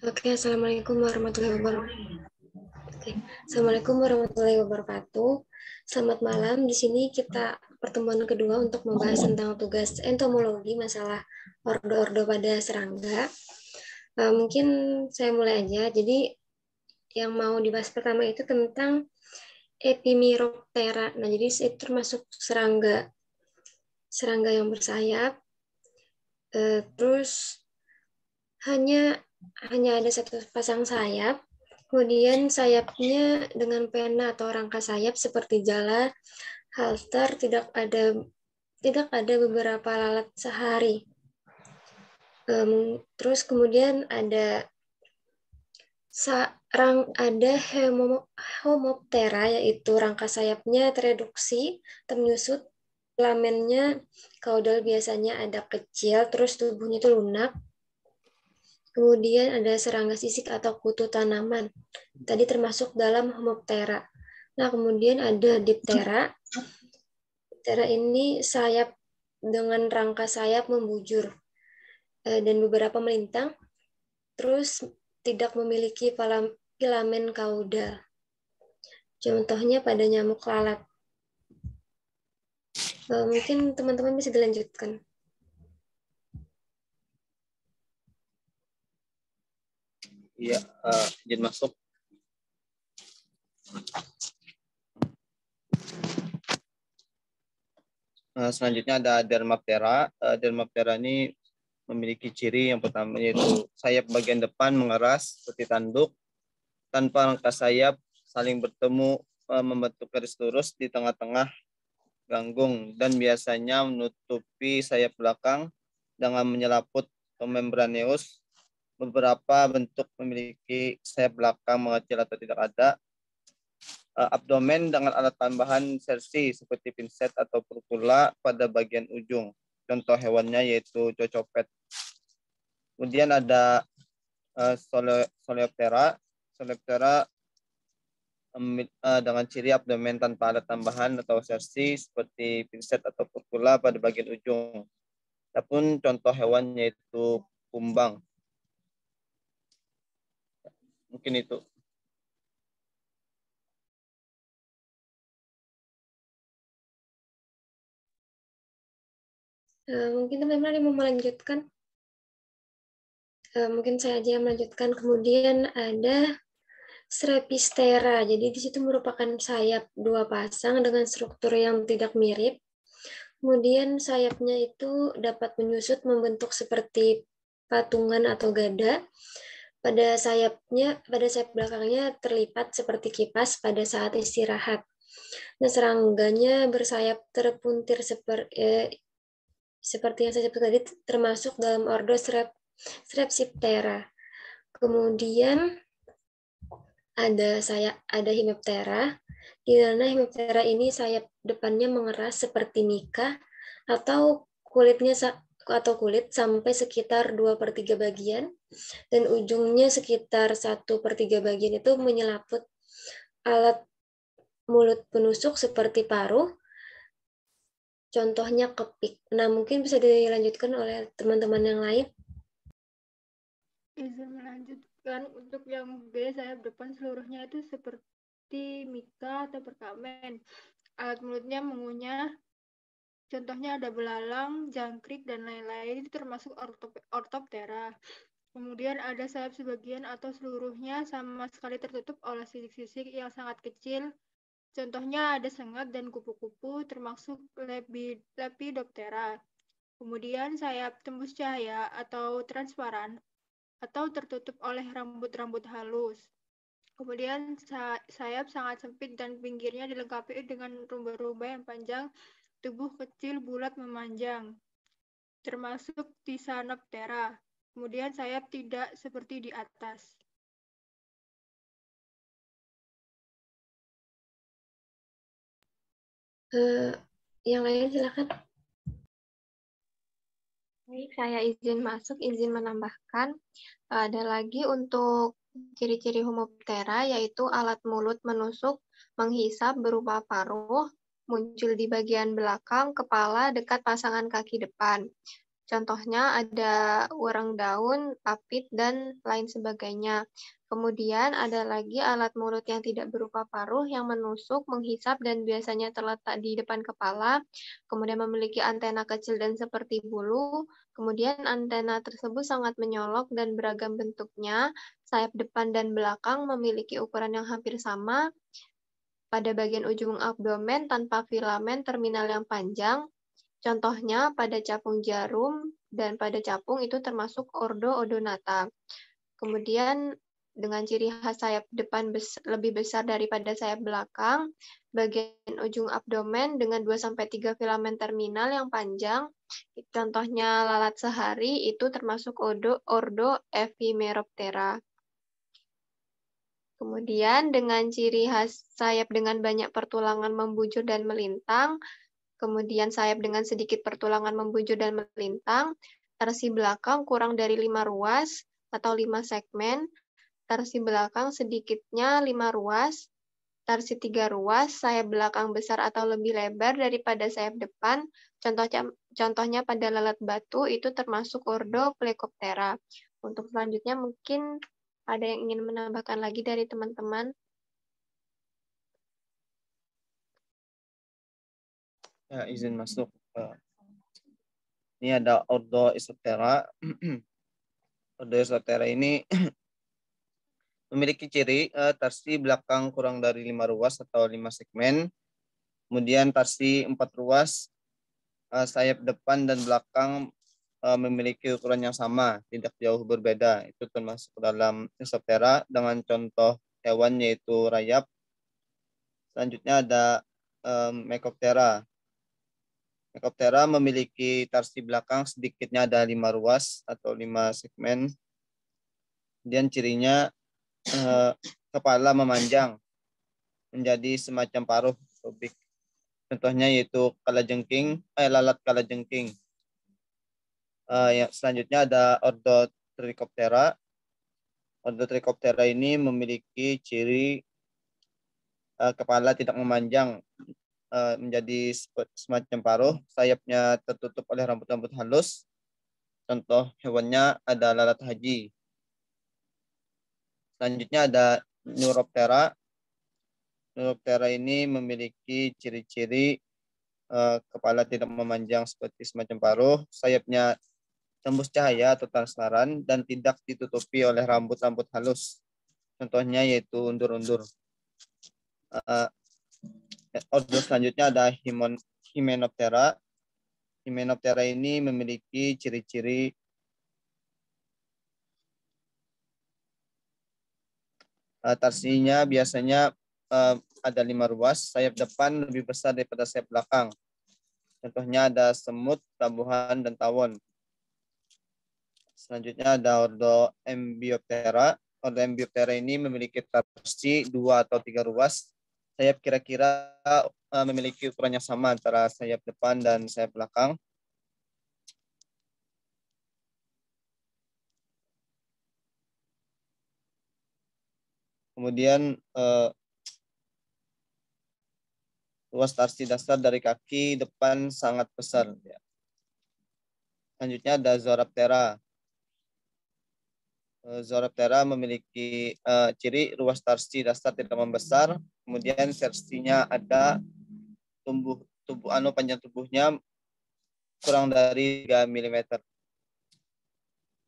Oke, Assalamualaikum warahmatullahi wabarakatuh. Oke, Assalamualaikum warahmatullahi wabarakatuh. Selamat malam. Di sini kita pertemuan kedua untuk membahas tentang tugas entomologi masalah ordo-ordo pada serangga. Mungkin saya mulai aja. Jadi yang mau dibahas pertama itu tentang Epimeroptera. Nah, jadi itu termasuk serangga serangga yang bersayap. Terus hanya hanya ada satu pasang sayap. Kemudian sayapnya dengan pena atau rangka sayap seperti jala, halter, tidak ada beberapa lalat sehari. Terus kemudian ada Homoptera, yaitu rangka sayapnya tereduksi atau menyusut, filamennya kaudal biasanya ada kecil, terus tubuhnya itu lunak. Kemudian ada serangga sisik atau kutu tanaman. Tadi termasuk dalam Homoptera. Nah, kemudian ada Diptera. Diptera ini sayap dengan rangka sayap membujur dan beberapa melintang, terus tidak memiliki filamen kaudal. Contohnya pada nyamuk lalat. Mungkin teman-teman bisa dilanjutkan. Iya, izin masuk. Selanjutnya ada Dermaptera. Dermaptera ini memiliki ciri yang pertama yaitu sayap bagian depan mengeras seperti tanduk, tanpa rangka sayap saling bertemu membentuk garis lurus di tengah-tengah ganggung dan biasanya menutupi sayap belakang dengan menyelaput membraneus. Beberapa bentuk memiliki sayap belakang mengecil atau tidak ada. Abdomen dengan alat tambahan insersi seperti pinset atau purpula pada bagian ujung. Contoh hewannya yaitu cocopet. Kemudian ada Coleoptera. Coleoptera dengan ciri abdomen tanpa alat tambahan atau insersi seperti pinset atau purpula pada bagian ujung. Adapun contoh hewan yaitu kumbang. Mungkin itu. Mungkin teman-teman ada yang mau melanjutkan. Mungkin saya aja yang melanjutkan. Kemudian ada Strepistera. Jadi di situ merupakan sayap dua pasang dengan struktur yang tidak mirip. Kemudian sayapnya itu dapat menyusut membentuk seperti patungan atau gada. Pada sayap belakangnya terlipat seperti kipas pada saat istirahat. Nah, serangganya bersayap terpuntir seperti yang saya sebut tadi, termasuk dalam ordo Strepsiptera. Kemudian ada Hemiptera, di mana Hemiptera ini sayap depannya mengeras seperti mika atau kulit sampai sekitar 2/3 bagian, dan ujungnya sekitar 1/3 bagian itu menyelaput alat mulut penusuk seperti paruh, contohnya kepik. Nah, mungkin bisa dilanjutkan oleh teman-teman yang lain. Izin melanjutkan untuk yang B, sayap depan seluruhnya itu seperti mika atau perkamen. Alat mulutnya mengunyah, contohnya ada belalang, jangkrik, dan lain-lain, itu termasuk Orthoptera. Kemudian ada sayap sebagian atau seluruhnya sama sekali tertutup oleh sisik-sisik yang sangat kecil. Contohnya ada sengat dan kupu-kupu, termasuk Lepidoptera. Kemudian sayap tembus cahaya atau transparan atau tertutup oleh rambut-rambut halus. Kemudian sayap sangat sempit dan pinggirnya dilengkapi dengan rumba-rumba yang panjang, tubuh kecil bulat memanjang, termasuk Thysanoptera. Kemudian sayap tidak seperti di atas. Yang lain silakan. Baik, saya izin masuk, izin menambahkan. Ada lagi untuk ciri-ciri Homoptera, yaitu alat mulut menusuk, menghisap berupa paruh, muncul di bagian belakang kepala dekat pasangan kaki depan. Contohnya ada urang daun, apit, dan lain sebagainya. Kemudian ada lagi alat mulut yang tidak berupa paruh yang menusuk, menghisap, dan biasanya terletak di depan kepala. Kemudian memiliki antena kecil dan seperti bulu. Kemudian antena tersebut sangat menyolok dan beragam bentuknya. Sayap depan dan belakang memiliki ukuran yang hampir sama. Pada bagian ujung abdomen tanpa filamen terminal yang panjang. Contohnya pada capung jarum dan pada capung itu termasuk ordo odonata. Kemudian dengan ciri khas sayap depan lebih besar daripada sayap belakang, bagian ujung abdomen dengan 2-3 filamen terminal yang panjang. Contohnya lalat sehari itu termasuk ordo Ephemeroptera. Kemudian dengan ciri khas sayap dengan banyak pertulangan membujur dan melintang, kemudian sayap dengan sedikit pertulangan membujur dan melintang, tarsi belakang kurang dari 5 ruas atau 5 segmen, tarsi belakang sedikitnya 5 ruas, tarsi 3 ruas, sayap belakang besar atau lebih lebar daripada sayap depan, contohnya pada lalat batu itu termasuk ordo Plecoptera. Untuk selanjutnya mungkin ada yang ingin menambahkan lagi dari teman-teman? Ya, izin masuk. Ini ada ordo Isoptera. Ordo Isoptera ini memiliki ciri tarsi belakang kurang dari 5 ruas atau 5 segmen. Kemudian tarsi 4 ruas, sayap depan dan belakang memiliki ukuran yang sama, tidak jauh berbeda. Itu termasuk dalam Isoptera dengan contoh hewan yaitu rayap. Selanjutnya ada Mecoptera. Mecoptera memiliki tarsi belakang sedikitnya ada 5 ruas atau 5 segmen. Kemudian cirinya kepala memanjang menjadi semacam paruh tubik. Contohnya yaitu lalat kalajengking. Yang selanjutnya ada ordo Trichoptera. Ordo Trichoptera ini memiliki ciri kepala tidak memanjang menjadi semacam paruh, sayapnya tertutup oleh rambut-rambut halus. Contoh hewannya ada lalat haji. Selanjutnya ada Neuroptera. Neuroptera ini memiliki ciri-ciri kepala tidak memanjang seperti semacam paruh, sayapnya tembus cahaya atau transparan dan tidak ditutupi oleh rambut-rambut halus. Contohnya yaitu undur-undur. Ordo selanjutnya ada Hymenoptera. Hymenoptera ini memiliki ciri-ciri tarsinya biasanya ada 5 ruas, sayap depan lebih besar daripada sayap belakang. Contohnya ada semut, tabuhan, dan tawon. Selanjutnya ada ordo Embioptera. Ordo Embioptera ini memiliki tarsi 2 atau 3 ruas. Sayap kira-kira memiliki ukuran yang sama antara sayap depan dan sayap belakang. Kemudian luas tarsi dasar dari kaki depan sangat besar. Selanjutnya ada Zoroptera. Zoroptera memiliki ciri ruas tarsi dasar tidak membesar, kemudian tarsinya ada panjang tubuhnya kurang dari 3 mm.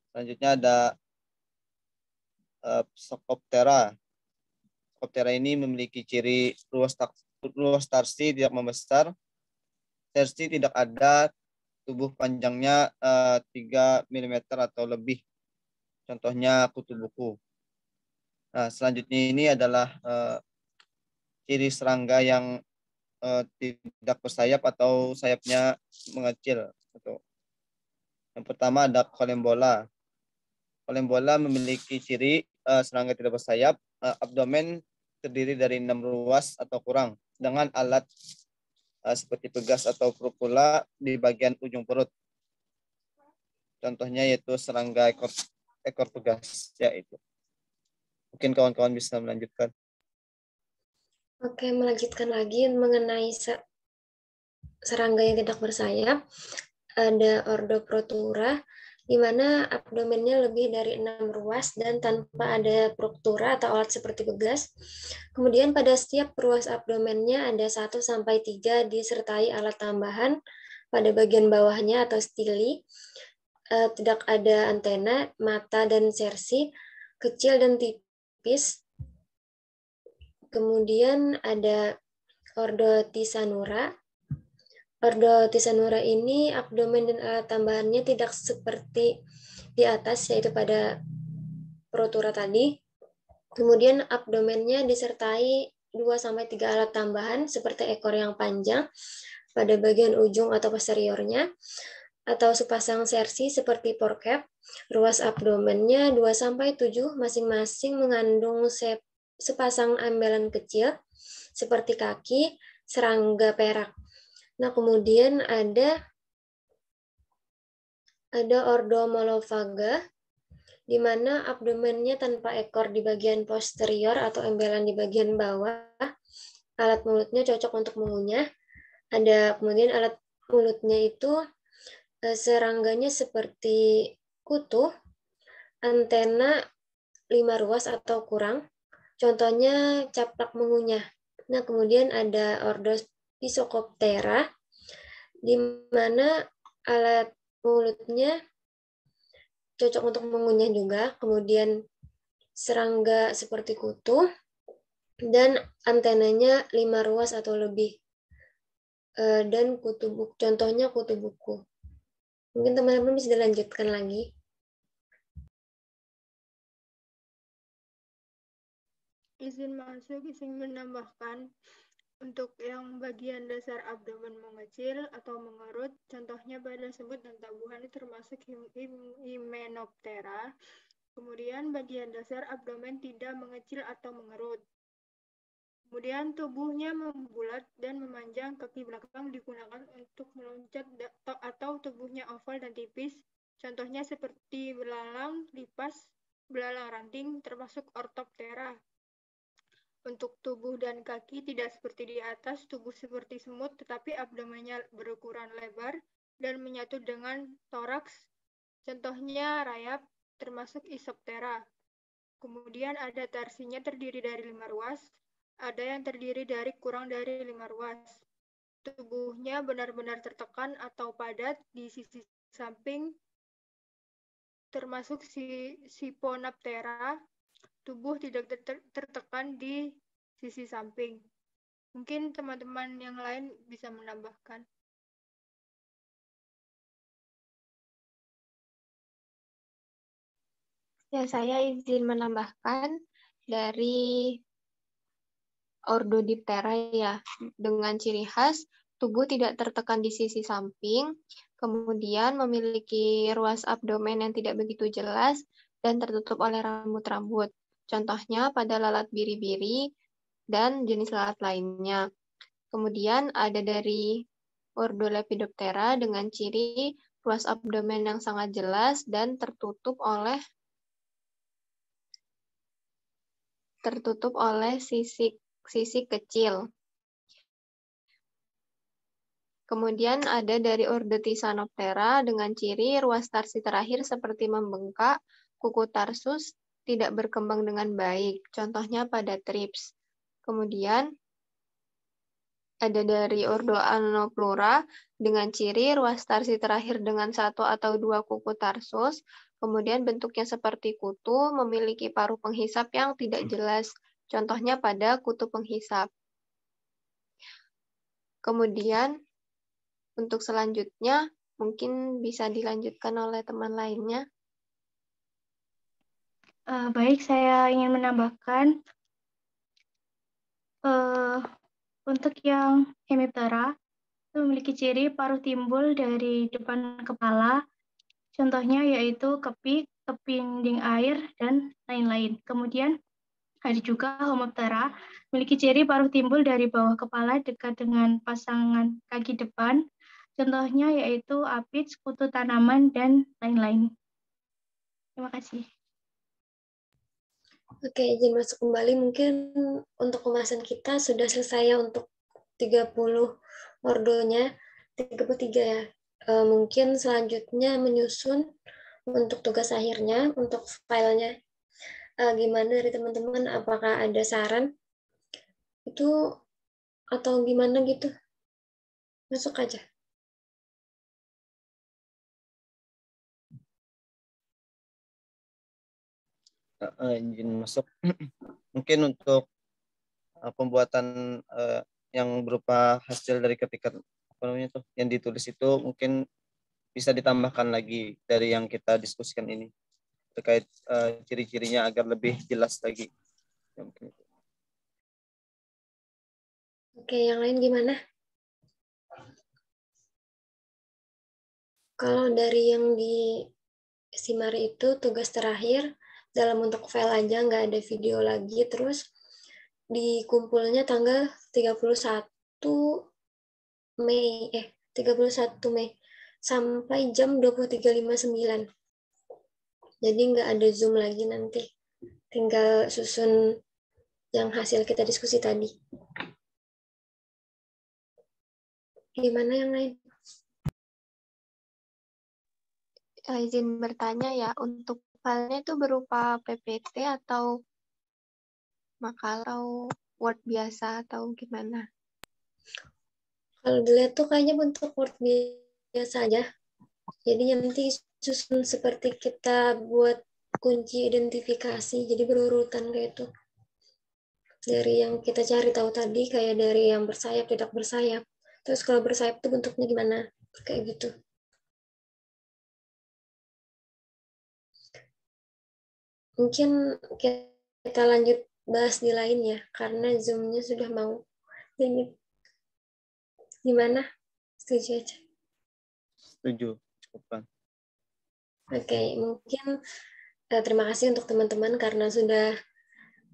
Selanjutnya ada Psocoptera. Psocoptera ini memiliki ciri ruas tarsi tidak membesar, tarsi tidak ada, tubuh panjangnya 3 mm atau lebih. Contohnya kutu buku. Nah, selanjutnya ini adalah ciri serangga yang tidak bersayap atau sayapnya mengecil. Yang pertama ada Collembola. Collembola memiliki ciri serangga tidak bersayap, abdomen terdiri dari 6 ruas atau kurang, dengan alat seperti pegas atau krupula di bagian ujung perut. Contohnya yaitu serangga ekor pegas, yaitu. Mungkin kawan-kawan bisa melanjutkan. Oke, melanjutkan lagi mengenai serangga yang tidak bersayap. ada ordo Protura, di mana abdomennya lebih dari 6 ruas dan tanpa ada proktura atau alat seperti pegas. Kemudian pada setiap ruas abdomennya ada 1-3 disertai alat tambahan pada bagian bawahnya atau stili. Tidak ada antena, mata dan sersi, kecil dan tipis. Kemudian ada ordo Tisanura. Ordo Tisanura ini abdomen dan alat tambahannya tidak seperti di atas, yaitu pada Protura tadi. Kemudian abdomennya disertai 2-3 alat tambahan seperti ekor yang panjang pada bagian ujung atau posteriornya, atau sepasang sersi seperti porcap. Ruas abdomennya 2-7 masing-masing mengandung sepasang ambelan kecil seperti kaki, serangga perak. Nah, kemudian ada ordo Molophaga, di mana abdomennya tanpa ekor di bagian posterior atau embelan di bagian bawah. Alat mulutnya cocok untuk mengunyah. Kemudian alat mulutnya itu serangganya seperti kutu, antena 5 ruas atau kurang. Contohnya caplak mengunyah. Nah, kemudian ada ordo Pisocoptera, di mana alat mulutnya cocok untuk mengunyah juga, kemudian serangga seperti kutu, dan antenanya 5 ruas atau lebih. Dan contohnya kutu buku. Mungkin teman-teman bisa dilanjutkan lagi. Izin masuk, izin menambahkan. Untuk yang bagian dasar abdomen mengecil atau mengerut, contohnya pada semut dan tabuhan termasuk Hymenoptera. Kemudian bagian dasar abdomen tidak mengecil atau mengerut. Kemudian tubuhnya membulat dan memanjang, kaki belakang digunakan untuk meloncat atau tubuhnya oval dan tipis. Contohnya seperti belalang lipas, belalang ranting, termasuk Orthoptera. Untuk tubuh dan kaki tidak seperti di atas, tubuh seperti semut, tetapi abdomennya berukuran lebar dan menyatu dengan toraks. Contohnya rayap, termasuk Isoptera. Kemudian ada tarsinya terdiri dari 5 ruas, ada yang terdiri dari kurang dari 5 ruas. Tubuhnya benar-benar tertekan atau padat di sisi samping, termasuk Siponaptera. Tubuh tidak tertekan di sisi samping. Mungkin teman-teman yang lain bisa menambahkan. Ya, saya izin menambahkan dari ordo Diptera ya, dengan ciri khas tubuh tidak tertekan di sisi samping, kemudian memiliki ruas abdomen yang tidak begitu jelas dan tertutup oleh rambut-rambut. Contohnya pada lalat biri-biri dan jenis lalat lainnya. Kemudian ada dari ordo Lepidoptera dengan ciri ruas abdomen yang sangat jelas dan tertutup oleh sisik kecil. Kemudian ada dari ordo Tisanoptera dengan ciri ruas tarsi terakhir seperti membengkak, kuku tarsus tidak berkembang dengan baik. Contohnya pada trips. Kemudian ada dari ordo Anoplura dengan ciri ruas tarsi terakhir dengan 1 atau 2 kuku tarsus. Kemudian bentuknya seperti kutu, memiliki paruh penghisap yang tidak jelas. Contohnya pada kutu penghisap. Kemudian untuk selanjutnya, mungkin bisa dilanjutkan oleh teman lainnya. Baik, saya ingin menambahkan untuk yang Hemiptera itu memiliki ciri paruh timbul dari depan kepala. Contohnya yaitu kepik, kepinding air, dan lain-lain. Kemudian ada juga Homoptera, memiliki ciri paruh timbul dari bawah kepala dekat dengan pasangan kaki depan. Contohnya yaitu apits, kutu tanaman, dan lain-lain. Terima kasih. Oke, izin masuk kembali. Mungkin untuk pembahasan kita sudah selesai ya untuk 30 ordonya, 33 ya. Mungkin selanjutnya menyusun untuk tugas akhirnya, untuk filenya. Gimana dari teman-teman? Apakah ada saran itu atau gimana gitu? Masuk aja. Izin masuk. Mungkin untuk pembuatan yang berupa hasil dari ketika apa namanya tuh yang ditulis itu mungkin bisa ditambahkan lagi dari yang kita diskusikan ini terkait ciri-cirinya agar lebih jelas lagi. Oke, yang lain gimana? Kalau dari yang di Simari itu tugas terakhir dalam bentuk file aja, nggak ada video lagi, terus dikumpulnya tanggal 31 Mei 31 Mei sampai jam 23.59. Jadi nggak ada Zoom lagi nanti. Tinggal susun yang hasil kita diskusi tadi. Gimana yang lain? Izin bertanya ya, untuk filenya itu berupa PPT atau makalah Word biasa atau gimana? Kalau dilihat tuh kayaknya bentuk Word biasa aja. Jadi nanti susun seperti kita buat kunci identifikasi, jadi berurutan kayak itu. Dari yang kita cari tahu tadi, kayak dari yang bersayap, tidak bersayap. Terus kalau bersayap tuh bentuknya gimana? Kayak gitu. Mungkin kita lanjut bahas di lain ya, karena Zoom-nya sudah mau limit. Gimana? Setuju aja? Setuju, cukupkan. Oke, mungkin terima kasih untuk teman-teman karena sudah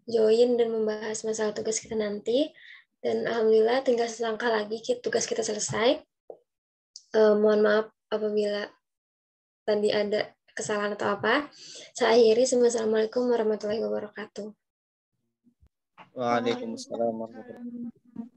join dan membahas masalah tugas kita nanti. Dan alhamdulillah tinggal selangkah lagi tugas kita selesai. Mohon maaf apabila tadi ada kesalahan atau apa. Saya akhiri. Assalamualaikum warahmatullahi wabarakatuh. Waalaikumsalam warahmatullahi wabarakatuh.